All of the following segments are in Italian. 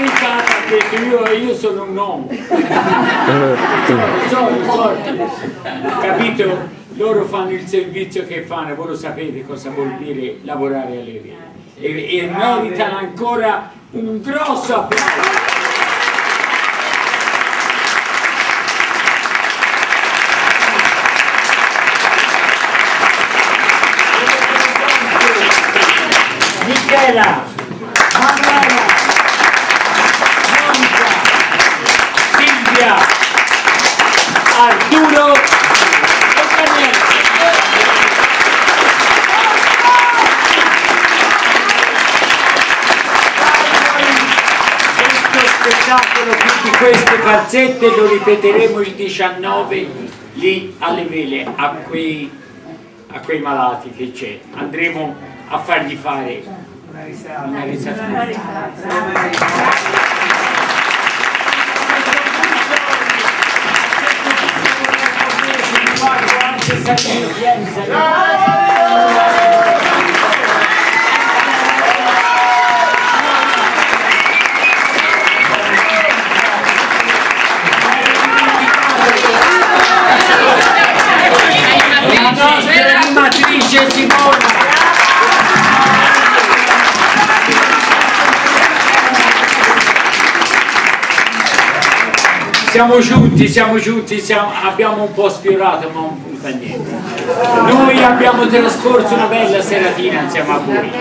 ha detto io sono un uomo. Lo so, capito? Loro fanno il servizio che fanno, voi lo sapete cosa vuol dire lavorare alle vele e meritano ancora un grosso applauso. Michela, Manuela, Monica, Silvia, Arturo e Daniele. Questo spettacolo, quindi queste calzette lo ripeteremo il 19 lì alle vele a quei malati che c'è. Andremo a fargli fare una risatura. La nostra animatrice Simona. Siamo giunti, abbiamo un po' sfiorato, ma non fa niente. Noi abbiamo trascorso una bella seratina insieme a voi.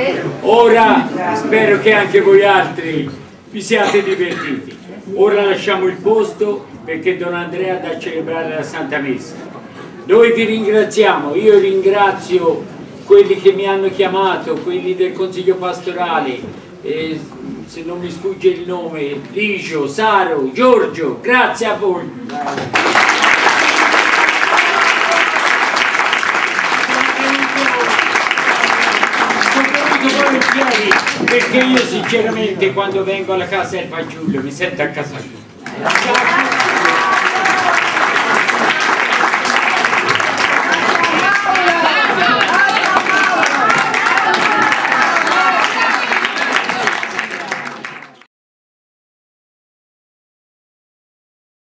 Ora spero che anche voi altri vi siate divertiti. Ora lasciamo il posto perché Don Andrea da a celebrare la Santa Messa. Noi vi ringraziamo, io ringrazio quelli che mi hanno chiamato, quelli del Consiglio Pastorale, se non mi sfugge il nome, Licio, Saro, Giorgio, grazie a voi. Sono venuto volentieri perché io sinceramente quando vengo alla casa del fagiolo mi sento a casa mia.